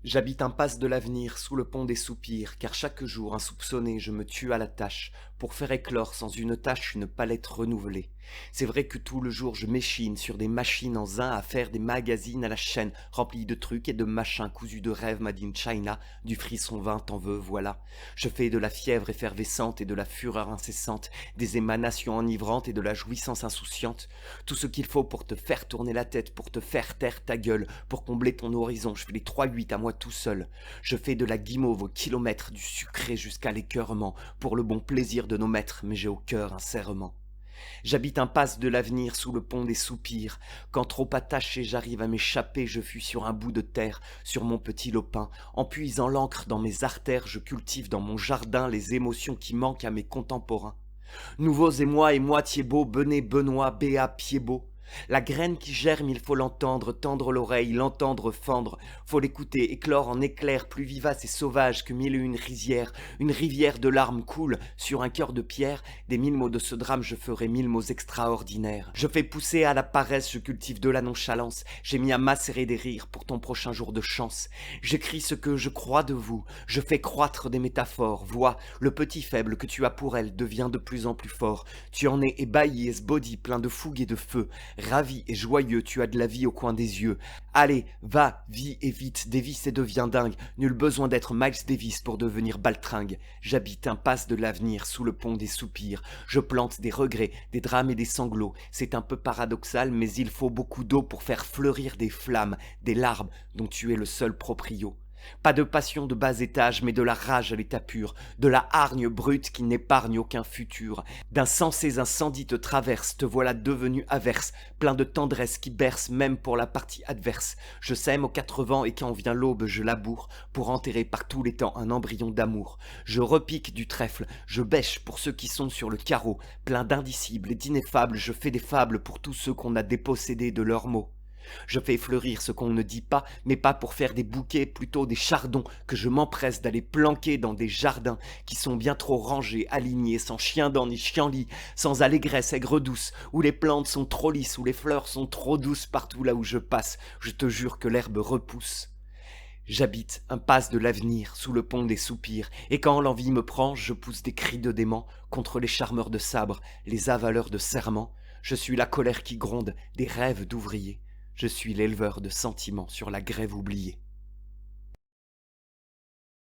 J'habite impasse de l'avenir, sous le pont des soupirs, car chaque jour, insoupçonné, je me tue à la tâche, pour faire éclore sans une tâche une palette renouvelée. C'est vrai que tout le jour je m'échine sur des machines en zin à faire des magazines à la chaîne, remplis de trucs et de machins cousus de rêves made in China, du frisson vin t'en veux, voilà. Je fais de la fièvre effervescente et de la fureur incessante, des émanations enivrantes et de la jouissance insouciante. Tout ce qu'il faut pour te faire tourner la tête, pour te faire taire ta gueule, pour combler ton horizon, je fais les 3-8 à moi tout seul. Je fais de la guimauve au kilomètre, du sucré jusqu'à l'écœurement, pour le bon plaisir de nos maîtres, mais j'ai au cœur un serment. J'habite impasse de l'avenir sous le pont des soupirs. Quand trop attaché j'arrive à m'échapper, je fuis sur un bout de terre, sur mon petit lopin. En puisant l'encre dans mes artères, je cultive dans mon jardin les émotions qui manquent à mes contemporains. Nouveaux émois et moitié beaux, Benet, Benoît, Béat, Pied-Beau. La graine qui germe, il faut l'entendre, tendre l'oreille, l'entendre fendre. Faut l'écouter, éclore en éclairs, plus vivace et sauvage que mille et une rizières. Une rivière de larmes coule sur un cœur de pierre. Des 1000 mots de ce drame, je ferai 1000 mots extraordinaires. Je fais pousser à la paresse, je cultive de la nonchalance. J'ai mis à macérer des rires pour ton prochain jour de chance. J'écris ce que je crois de vous. Je fais croître des métaphores. Vois, le petit faible que tu as pour elle devient de plus en plus fort. Tu en es ébahi, esbody, plein de fougue et de feu. Ravi et joyeux, tu as de la vie au coin des yeux. Allez, va, vis et vite, dévisse et deviens dingue. Nul besoin d'être Miles Davis pour devenir baltringue. J'habite impasse de l'avenir, sous le pont des soupirs. Je plante des regrets, des drames et des sanglots. C'est un peu paradoxal, mais il faut beaucoup d'eau pour faire fleurir des flammes, des larmes dont tu es le seul proprio. Pas de passion de bas étage, mais de la rage à l'état pur, de la hargne brute qui n'épargne aucun futur. D'insensés incendies te traversent, te voilà devenu averse, plein de tendresse qui berce même pour la partie adverse. Je sème aux 80 et quand vient l'aube, je laboure, pour enterrer par tous les temps un embryon d'amour. Je repique du trèfle, je bêche pour ceux qui sont sur le carreau, plein d'indicibles et d'ineffables, je fais des fables pour tous ceux qu'on a dépossédés de leurs mots. Je fais fleurir ce qu'on ne dit pas, mais pas pour faire des bouquets, plutôt des chardons que je m'empresse d'aller planquer dans des jardins qui sont bien trop rangés, alignés, sans chien-dent ni chien-lit, sans allégresse aigre-douce, où les plantes sont trop lisses, où les fleurs sont trop douces partout là où je passe, je te jure que l'herbe repousse. J'habite impasse de l'avenir, sous le pont des soupirs, et quand l'envie me prend, je pousse des cris de dément contre les charmeurs de sabre, les avaleurs de serments. Je suis la colère qui gronde, des rêves d'ouvriers. Je suis l'éleveur de sentiments sur la grève oubliée.